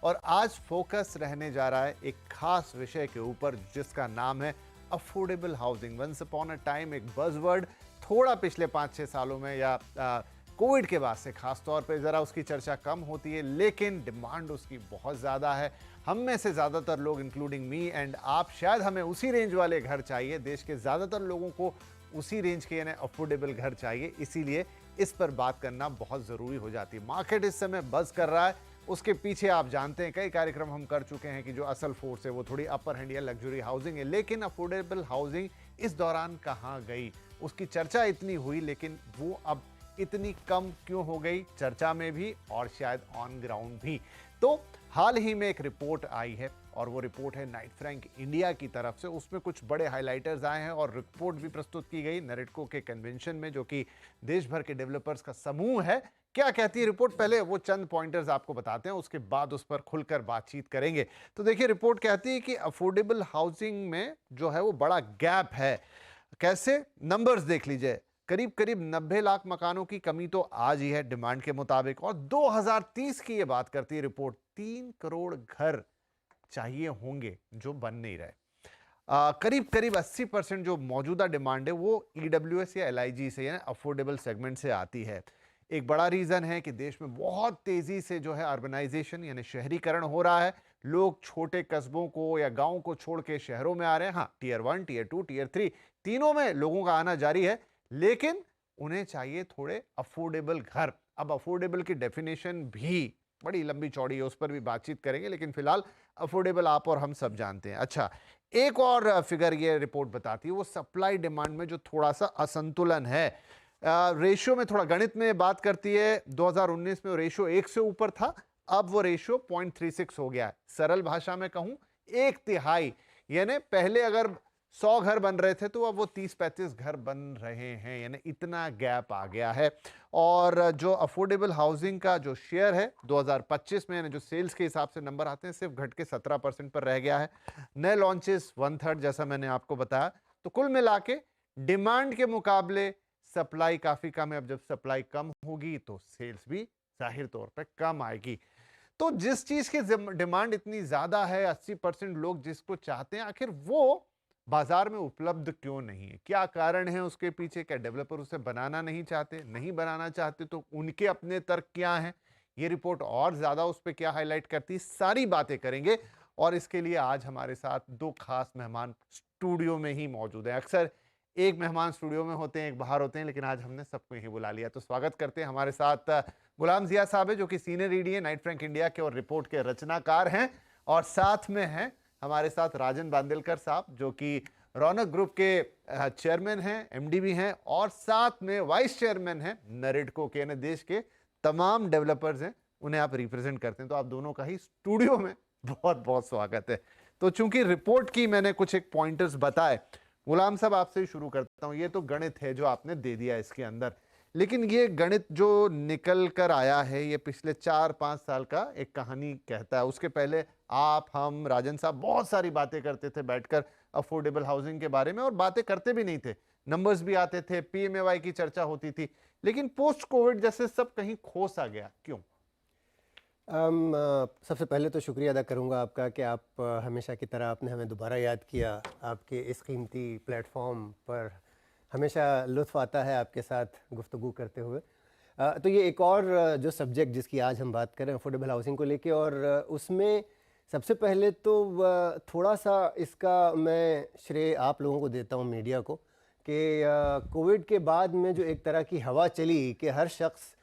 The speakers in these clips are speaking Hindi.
और आज फोकस रहने जा रहा है एक खास विषय के ऊपर जिसका नाम है affordable housing. Once upon a time एक बज़वर्ड थोड़ा पिछले 5-6 सालों में या कोविड के बाद से खास तौर पे ज़रा उसकी चर्चा कम होती है, लेकिन डिमांड उसकी बहुत ज़्यादा है। हम में से ज़्यादातर लोग इंक्लूडिंग मी एंड आप शायद हमें उसी रेंज वाले घर चाहिए। देश के ज़्यादातर लोगों को उसी रेंज के यानी अफोर्डेबल घर चाहिए, इसीलिए इस पर बात करना बहुत ज़रूरी हो जाती है। मार्केट इस समय बज़ कर रहा है, उसके पीछे आप जानते हैं कई कार्यक्रम हम कर चुके हैं कि जो असल फोर्स है वो थोड़ी अपर हैंड या लग्जरी हाउसिंग है, लेकिन अफोर्डेबल हाउसिंग इस दौरान कहाँ गई? उसकी चर्चा इतनी हुई लेकिन वो अब इतनी कम क्यों हो गई, चर्चा में भी और शायद ऑन ग्राउंड भी। तो हाल ही में एक रिपोर्ट आई है और वो रिपोर्ट है नाइट फ्रैंक इंडिया की तरफ से। उसमें कुछ बड़े हाइलाइटर्स आए हैं और रिपोर्ट भी प्रस्तुत की गई नरेटको के कन्वेंशन में, जो कि देश भर के डेवलपर्स का समूह है। क्या कहती है रिपोर्ट, पहले वो चंद पॉइंटर्स आपको बताते हैं, उसके बाद उस पर खुलकर बातचीत करेंगे। तो देखिए, रिपोर्ट कहती है कि अफोर्डेबल हाउसिंग में जो है वो बड़ा गैप है। कैसे? नंबर्स देख लीजिए, करीब करीब 90 लाख मकानों की कमी तो आज ही है डिमांड के मुताबिक, और 2030 की ये बात करती है रिपोर्ट, 3 करोड़ घर चाहिए होंगे जो बन नहीं रहे। करीब करीब 80% जो मौजूदा डिमांड है वो ईडब्ल्यूएस या एलआईजी से यानी अफोर्डेबल सेगमेंट से आती है। एक बड़ा रीजन है कि देश में बहुत तेजी से जो है अर्बनाइजेशन यानी शहरीकरण हो रहा है। लोग छोटे कस्बों को या गांवों को छोड़ के शहरों में आ रहे हैं। हाँ, टीयर 1, टीयर 2, टीयर 3 तीनों में लोगों का आना जारी है, लेकिन उन्हें चाहिए थोड़े अफोर्डेबल घर। अब अफोर्डेबल की डेफिनेशन भी बड़ी लंबी चौड़ी है, उस पर भी बातचीत करेंगे, लेकिन फिलहाल अफोर्डेबल आप और हम सब जानते हैं। अच्छा, एक और फिगर ये रिपोर्ट बताती है वो सप्लाई डिमांड में जो थोड़ा सा असंतुलन है। रेशियो में थोड़ा गणित में बात करती है। 2019 में रेशियो 1 से ऊपर था, अब वो रेशियो 0.36 हो गया है। सरल भाषा में कहूं, 1/3, यानी पहले अगर 100 घर बन रहे थे तो अब वो 30-35 घर बन रहे हैं, यानी इतना गैप आ गया है। और जो अफोर्डेबल हाउसिंग का जो शेयर है 2025 में, यानी जो सेल्स के हिसाब से नंबर आते हैं, सिर्फ घट के 17% पर रह गया है। नए लॉन्चेस 1/3, जैसा मैंने आपको बताया। तो कुल मिला के डिमांड के मुकाबले सप्लाई काफी कम है। अब जब सप्लाई कम होगी तो सेल्स भी जाहिर तौर पर कम आएगी। तो जिस चीज की डिमांड इतनी ज्यादा है, 80% लोग जिसको चाहते हैं, आखिर वो बाजार में उपलब्ध क्यों नहीं है? क्या कारण है उसके पीछे? क्या डेवलपर उसे बनाना नहीं चाहते? नहीं बनाना चाहते तो उनके अपने तर्क क्या हैं? ये रिपोर्ट और ज्यादा उस पर क्या हाईलाइट करती है, सारी बातें करेंगे। और इसके लिए आज हमारे साथ 2 खास मेहमान स्टूडियो में ही मौजूद हैं। अक्सर एक मेहमान स्टूडियो में होते हैं, एक बाहर होते हैं, लेकिन आज हमने सबको ही बुला लिया। तो स्वागत करते हैं हमारे साथ गुलाम जिया साहब है, जो कि सीनियर ईडी है नाइट फ्रैंक इंडिया के और रिपोर्ट के रचनाकार हैं, और साथ में हैं हमारे साथ राजन बांदेलकर साहब, जो कि रौनक ग्रुप के चेयरमैन हैं, एमडी भी हैं, और साथ में वाइस चेयरमैन हैं नरेटको के, यानी देश के तमाम डेवलपर्स हैं, उन्हें आप रिप्रेजेंट करते हैं। तो आप दोनों का ही स्टूडियो में बहुत बहुत स्वागत है। तो चूंकि रिपोर्ट की मैंने कुछ एक पॉइंटर्स बताए, गुलाम साहब आपसे ही शुरू करता हूं। ये तो गणित है जो आपने दे दिया इसके अंदर, लेकिन ये गणित जो निकल कर आया है ये पिछले 4-5 साल का एक कहानी कहता है। उसके पहले आप, हम, राजन साहब बहुत सारी बातें करते थे बैठकर अफोर्डेबल हाउसिंग के बारे में, और बातें करते भी नहीं थे, नंबर्स भी आते थे, पीएमएवाई की चर्चा होती थी, लेकिन पोस्ट कोविड जैसे सब कहीं खो सा गया, क्यों? सबसे पहले तो शुक्रिया अदा करूंगा आपका कि आप हमेशा की तरह आपने हमें दोबारा याद किया। आपके इस कीमती प्लेटफॉर्म पर हमेशा लुत्फ़ आता है आपके साथ गुफ्तगू करते हुए। तो ये एक और जो सब्जेक्ट जिसकी आज हम बात करें अफोर्डेबल हाउसिंग को लेके, और उसमें सबसे पहले तो थोड़ा सा इसका मैं श्रेय आप लोगों को देता हूँ, मीडिया को, कि कोविड के बाद में जो एक तरह की हवा चली कि हर शख्स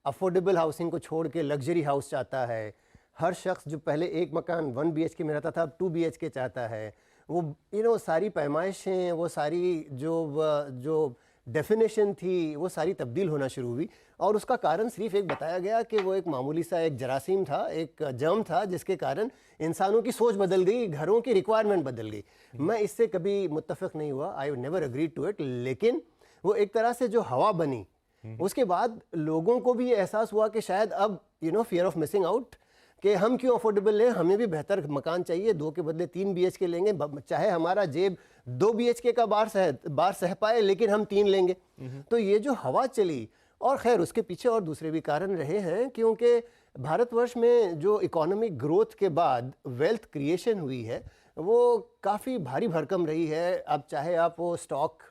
अफोर्डेबल हाउसिंग को छोड़ के लग्जरी हाउस चाहता है। हर शख्स जो पहले एक मकान 1 BHK में रहता था अब 2 BHK चाहता है। वो सारी पैमाइशें, वो सारी जो डेफिनेशन थी, वो सारी तब्दील होना शुरू हुई। और उसका कारण सिर्फ एक बताया गया कि वो एक मामूली सा एक जरासीम था, एक जर्म था, जिसके कारण इंसानों की सोच बदल गई, घरों की रिक्वायरमेंट बदल गई। मैं इससे कभी मुत्तफ़िक नहीं हुआ, I never agree to it, लेकिन वो एक तरह से जो हवा बनी, उसके बाद लोगों को भी एहसास हुआ कि शायद अब फियर ऑफ मिसिंग आउट, कि हम क्यों अफोर्डेबल लें, हमें भी बेहतर मकान चाहिए, 2 के बदले 3 BHK लेंगे, चाहे हमारा जेब 2 BHK का बार सह पाए, लेकिन हम 3 लेंगे। तो ये जो हवा चली, और खैर उसके पीछे और दूसरे भी कारण रहे हैं, क्योंकि भारतवर्ष में जो इकोनॉमिक ग्रोथ के बाद वेल्थ क्रिएशन हुई है वो काफ़ी भारी भरकम रही है। अब चाहे आप वो स्टॉक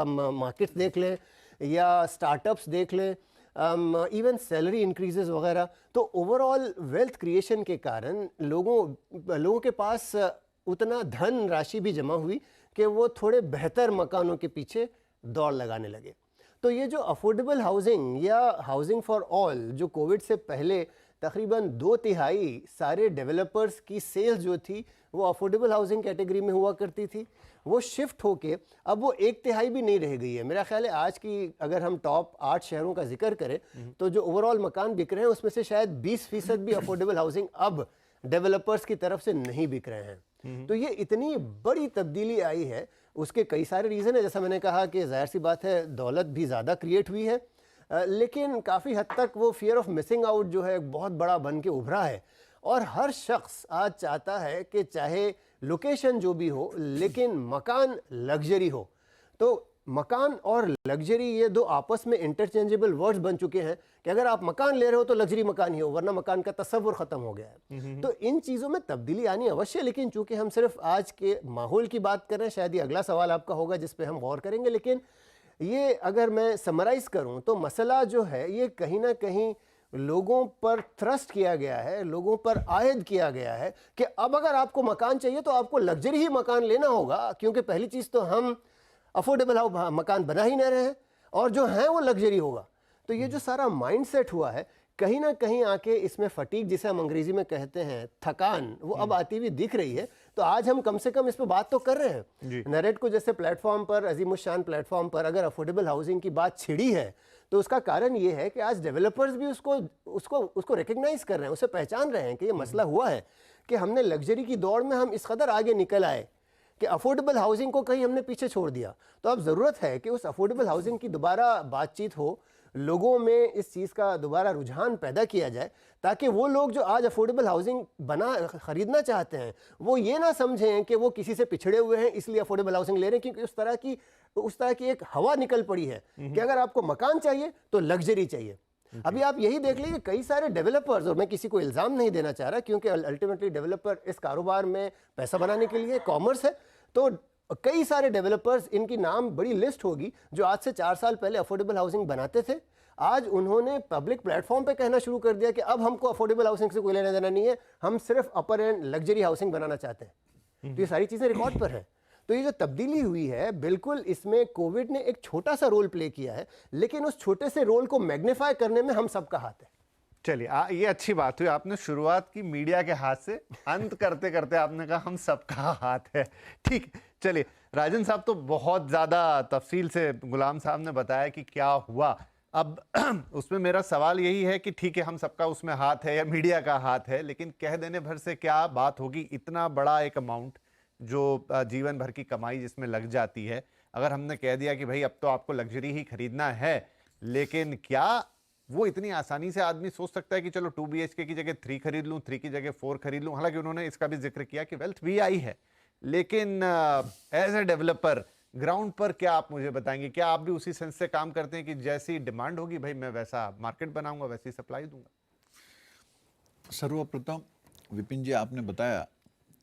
मार्केट्स देख लें या स्टार्टअप्स देख लें, इवन सैलरी इंक्रीजेस वगैरह, तो ओवरऑल वेल्थ क्रिएशन के कारण लोगों के पास उतना धन राशि भी जमा हुई कि वो थोड़े बेहतर मकानों के पीछे दौड़ लगाने लगे। तो ये जो अफोर्डेबल हाउसिंग या हाउसिंग फॉर ऑल, जो कोविड से पहले तकरीबन 2/3 सारे डेवलपर्स की सेल्स जो थी वो अफोर्डेबल हाउसिंग कैटेगरी में हुआ करती थी, वो शिफ्ट होके अब वो 1/3 भी नहीं रह गई है। मेरा ख्याल है आज की अगर हम टॉप 8 शहरों का जिक्र करें तो जो ओवरऑल मकान बिक रहे हैं उसमें से शायद 20% भी अफोर्डेबल हाउसिंग अब डेवलपर्स की तरफ से नहीं बिक रहे हैं। तो ये इतनी बड़ी तब्दीली आई है, उसके कई सारे रीज़न है। जैसा मैंने कहा कि जाहिर सी बात है दौलत भी ज़्यादा क्रिएट हुई है, लेकिन काफ़ी हद तक वो फियर ऑफ मिसिंग आउट जो है बहुत बड़ा बन के उभरा है। और हर शख्स आज चाहता है कि चाहे लोकेशन जो भी हो लेकिन मकान लग्जरी हो। तो मकान और लग्जरी ये दो आपस में इंटरचेंजेबल वर्ड्स बन चुके हैं कि अगर आप मकान ले रहे हो तो लग्जरी मकान ही हो, वरना मकान का तस्वुर ख़त्म हो गया है। तो इन चीज़ों में तब्दीली आनी अवश्य है, लेकिन चूंकि हम सिर्फ आज के माहौल की बात कर रहे हैं, शायद ये अगला सवाल आपका होगा जिस पे हम गौर करेंगे। लेकिन ये अगर मैं समराइज़ करूं तो मसला जो है ये कहीं ना कहीं लोगों पर थ्रस्ट किया गया है, लोगों पर आयद किया गया है कि अब अगर आपको मकान चाहिए तो आपको लग्जरी ही मकान लेना होगा, क्योंकि पहली चीज़ तो हम अफोर्डेबल मकान बना ही नहीं रहे हैं और जो हैं वो लग्जरी होगा। तो ये जो सारा माइंडसेट हुआ है कहीं ना कहीं आके इसमें फटीग, जिसे हम अंग्रेजी में कहते हैं थकान, वो अब आती हुई दिख रही है। तो आज हम कम से कम इस पर बात तो कर रहे हैं। नरेट को जैसे प्लेटफॉर्म पर, अजीमुशान प्लेटफॉर्म पर अगर अफोर्डेबल हाउसिंग की बात छिड़ी है तो उसका कारण ये है कि आज डेवलपर्स भी उसको रिकग्नाइज कर रहे हैं, उसे पहचान रहे हैं कि ये मसला हुआ है कि हमने लग्जरी की दौड़ में हम इस कदर आगे निकल आए कि अफोर्डेबल हाउसिंग को कहीं हमने पीछे छोड़ दिया। तो अब ज़रूरत है कि उस अफोर्डेबल हाउसिंग की दोबारा बातचीत हो, लोगों में इस चीज़ का दोबारा रुझान पैदा किया जाए, ताकि वो लोग जो आज अफोर्डेबल हाउसिंग ख़रीदना चाहते हैं वो ये ना समझें कि वो किसी से पिछड़े हुए हैं इसलिए अफोर्डेबल हाउसिंग ले रहे हैं, क्योंकि उस तरह की एक हवा निकल पड़ी है कि अगर आपको मकान चाहिए तो लग्जरी चाहिए। अभी आप यही देख लीजिए कई सारे डेवलपर्स, और मैं किसी को इल्ज़ाम नहीं देना चाह रहा क्योंकि अल्टीमेटली डेवलपर इस कारोबार में पैसा बनाने के लिए, कॉमर्स है, तो कई सारे डेवलपर्स, इनकी नाम बड़ी लिस्ट होगी, जो आज से 4 साल पहले अफोर्डेबल हाउसिंग बनाते थे। आज उन्होंने पब्लिक प्लेटफॉर्म पे कहना शुरू कर दिया कि अब हमको अफोर्डेबल हाउसिंग से कोई लेना देना नहीं है, हम सिर्फ अपर एंड लग्जरी हाउसिंग बनाना चाहते हैं। तो ये सारी चीज़ें रिकॉर्ड पर है। तो ये जो तब्दीली हुई है, बिल्कुल इसमें कोविड ने एक छोटा सा रोल प्ले किया है, लेकिन उस छोटे से रोल को मैग्नीफाई करने में हम सबका हाथ है। चलिए, ये अच्छी बात हुई, आपने शुरुआत की मीडिया के हाथ से, अंत करते करते आपने कहा हम सबका हाथ है। ठीक, चलिए राजन साहब, तो बहुत ज़्यादा तफसील से गुलाम साहब ने बताया कि क्या हुआ। अब उसमें मेरा सवाल यही है कि ठीक है, हम सबका उसमें हाथ है या मीडिया का हाथ है, लेकिन कह देने भर से क्या बात होगी। इतना बड़ा एक अमाउंट जो जीवन भर की कमाई जिसमें लग जाती है, अगर हमने कह दिया कि भाई अब तो आपको लग्जरी ही खरीदना है, लेकिन क्या वो इतनी आसानी से आदमी सोच सकता है कि चलो 2 BHK की जगह 3 खरीद लूँ, 3 की जगह 4 खरीद लूँ। हालांकि उन्होंने इसका भी जिक्र किया कि वेल्थ भी आई है, लेकिन एज ए डेवलपर ग्राउंड पर क्या आप मुझे बताएंगे, क्या आप भी उसी सेंस से काम करते हैं कि जैसी डिमांड होगी भाई मैं वैसा मार्केट बनाऊंगा, वैसी सप्लाई दूंगा? सर्वप्रथम विपिन जी, आपने बताया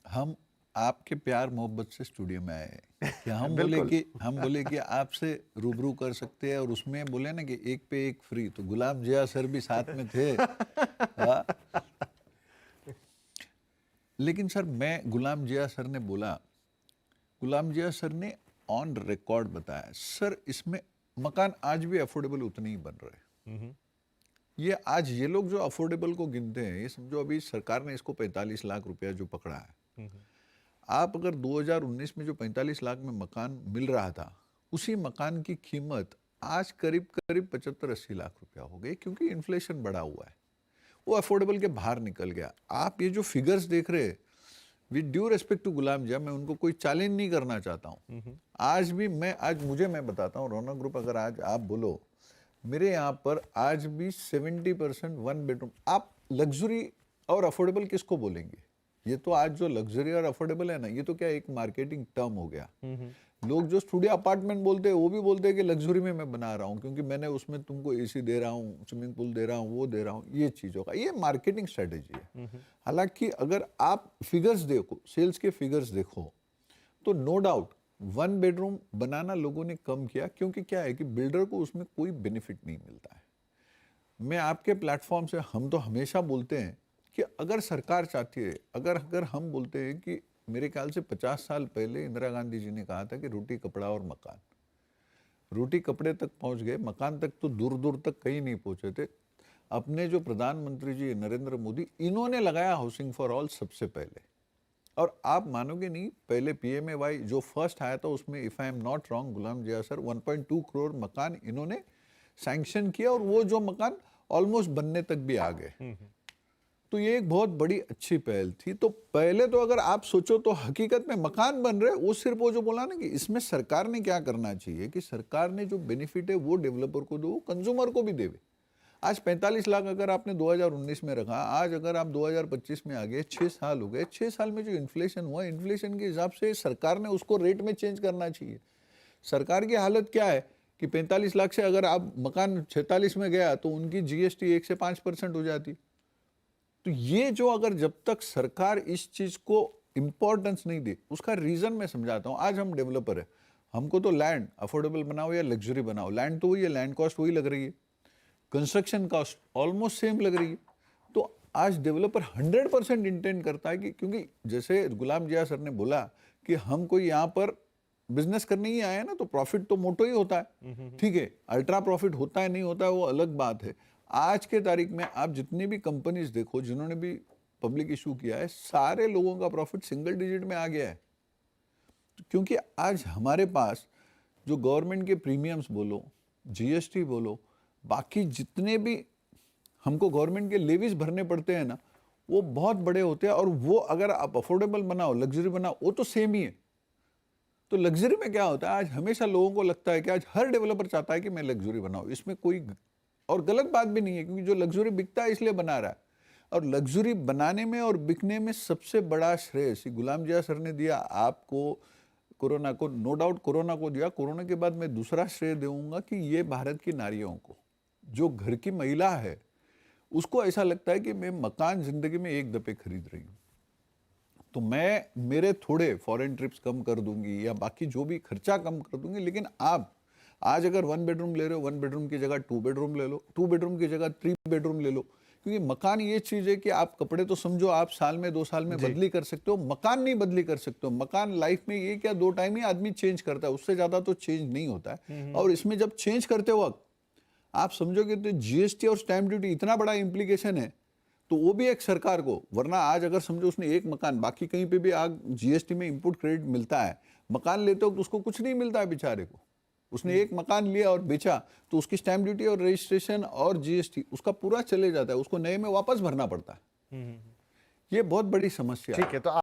हम आपके प्यार मोहब्बत से स्टूडियो में आए कि हम बोले कि आपसे रूबरू कर सकते हैं, और उसमें बोले ना कि एक पे एक फ्री, तो गुलाम जिया सर भी साथ में थे। लेकिन सर, मैं गुलाम जिया सर ने बोला, गुलाम जिया सर ने ऑन रिकॉर्ड बताया, सर इसमें मकान आज भी अफोर्डेबल उतने ही बन रहे। ये आज ये लोग जो अफोर्डेबल को गिनते हैं, ये समझो अभी सरकार ने इसको 45 लाख रुपया जो पकड़ा है, आप अगर 2019 में जो 45 लाख में मकान मिल रहा था, उसी मकान की कीमत आज करीब 75-80 लाख रुपया हो गई, क्योंकि इन्फ्लेशन बढ़ा हुआ है, वो अफोर्डेबल के बाहर निकल गया। आप ये जो फिगर्स देख रहे, विद ड्यू रिस्पेक्ट टू गुलाम जिया, मैं उनको कोई चैलेंज नहीं करना चाहता हूँ। आज भी मैं बताता हूँ, रौनक ग्रुप अगर आज आप बोलो, मेरे यहाँ पर आज भी 70% 1 बेडरूम। आप लग्जरी और अफोर्डेबल किसको बोलेंगे? ये तो आज जो लग्जरी और अफोर्डेबल है ना, ये तो क्या एक मार्केटिंग टर्म हो गया। लोग जो स्टूडियो अपार्टमेंट बोलते हैं वो भी बोलते हैं कि लग्जरी में मैं बना रहा हूँ, क्योंकि मैंने उसमें तुमको एसी दे रहा हूँ, स्विमिंग पूल दे रहा हूँ, वो दे रहा हूँ। ये चीज़ों का ये मार्केटिंग स्ट्रेटेजी है। हालांकि अगर आप फिगर्स देखो, सेल्स के फिगर्स देखो, तो नो डाउट 1 बेडरूम बनाना लोगों ने कम किया, क्योंकि क्या है कि बिल्डर को उसमें कोई बेनिफिट नहीं मिलता है। मैं आपके प्लेटफॉर्म से हम तो हमेशा बोलते हैं कि अगर सरकार चाहती है, अगर हम बोलते हैं कि मेरे ख्याल से 50 साल पहले इंदिरा गांधी जी ने कहा था कि रोटी कपड़ा और मकान, रोटी कपड़े तक पहुंच गए, मकान तक तो दूर दूर तक कहीं नहीं पहुंचे थे। अपने जो प्रधानमंत्री जी नरेंद्र मोदी, इन्होंने लगाया हाउसिंग फॉर ऑल सबसे पहले। और आप मानोगे नहीं, पहले PMAY जो फर्स्ट आया था उसमें if I am not wrong Ghulam ji sir 1.2 crore मकान इन्होंने सैंक्शन किया, और वो जो मकान ऑलमोस्ट बनने तक भी आ गए। तो ये एक बहुत बड़ी अच्छी पहल थी। तो पहले तो अगर आप सोचो तो हकीकत में मकान बन रहे, वो सिर्फ वो जो बोला ना कि इसमें सरकार ने क्या करना चाहिए कि सरकार ने जो बेनिफिट है वो डेवलपर को दो, कंज्यूमर को भी देवे। आज 45 लाख अगर आपने 2019 में रखा, आज अगर आप 2025 में आ गए, 6 साल हो गए, 6 साल में जो इन्फ्लेशन हुआ, इन्फ्लेशन के हिसाब से सरकार ने उसको रेट में चेंज करना चाहिए। सरकार की हालत क्या है कि 45 लाख से अगर आप मकान 46 में गया तो उनकी GST 1 से 5% हो जाती। तो ये जो अगर जब तक सरकार इस चीज को इंपॉर्टेंस नहीं दे, उसका रीजन मैं समझाता हूं। आज हम डेवलपर है, हमको तो लैंड अफोर्डेबल बनाओ या लग्जरी बनाओ, लैंड तो वही है, लैंड कॉस्ट वही लग रही है, कंस्ट्रक्शन कॉस्ट ऑलमोस्ट सेम लग रही है। तो आज डेवलपर 100% इंटेंड करता है कि, क्योंकि जैसे गुलाम जिया सर ने बोला कि हम कोई यहाँ पर बिजनेस करने ही आए हैं ना, तो प्रॉफिट तो मोटो ही होता है। ठीक है, अल्ट्रा प्रॉफिट होता है नहीं होता है वो अलग बात है। आज के तारीख में आप जितनी भी कंपनीज देखो जिन्होंने भी पब्लिक इशू किया है, सारे लोगों का प्रॉफिट सिंगल डिजिट में आ गया है। क्योंकि आज हमारे पास जो गवर्नमेंट के प्रीमियम्स बोलो, GST बोलो, बाकी जितने भी हमको गवर्नमेंट के लेवीज भरने पड़ते हैं ना, वो बहुत बड़े होते हैं। और वो अगर आप अफोर्डेबल बनाओ, लग्जरी बनाओ, वो तो सेम ही है। तो लग्जरी में क्या होता है, आज हमेशा लोगों को लगता है कि आज हर डेवलपर चाहता है कि मैं लग्जरी बनाऊं, इसमें कोई और गलत बात भी नहीं है, क्योंकि जो लग्जरी बिकता है इसलिए बना रहा है। और लग्जरी बनाने में और बिकने में सबसे बड़ा श्रेय श्री गुलाम जिया सर ने दिया आपको, कोरोना को, नो डाउट कोरोना को दिया। कोरोना के बाद मैं दूसरा श्रेय दूंगा कि ये भारत की नारियों को, जो घर की महिला है उसको ऐसा लगता है कि मैं मकान जिंदगी में एक दफे खरीद रही हूँ, तो मैं मेरे थोड़े फॉरेन ट्रिप्स कम कर दूंगी या बाकी जो भी खर्चा कम कर दूंगी। लेकिन आप आज अगर 1 बेडरूम ले रहे हो, 1 बेडरूम की जगह 2 बेडरूम ले लो, 2 बेडरूम की जगह 3 बेडरूम ले लो। क्योंकि मकान ये चीज है कि आप कपड़े तो समझो आप साल में 2 साल में बदली कर सकते हो, मकान नहीं बदली कर सकते हो। मकान लाइफ में ये क्या 2 टाइम ही आदमी चेंज करता है, उससे ज्यादा तो चेंज नहीं होता है। और इसमें जब चेंज करते वक्त आप समझोगे तो GST और स्टैंप ड्यूटी इतना बड़ा इंप्लीकेशन है, तो वो भी एक सरकार को, वरना आज अगर समझो उसने एक मकान, बाकी कहीं पे भी आज GST में इनपुट क्रेडिट मिलता है, मकान लेते हो तो उसको कुछ नहीं मिलता है बेचारे को। उसने एक मकान लिया और बेचा तो उसकी स्टैंप ड्यूटी और रजिस्ट्रेशन और GST उसका पूरा चले जाता है, उसको नए में वापस भरना पड़ता है। ये बहुत बड़ी समस्या है। ठीक है, तो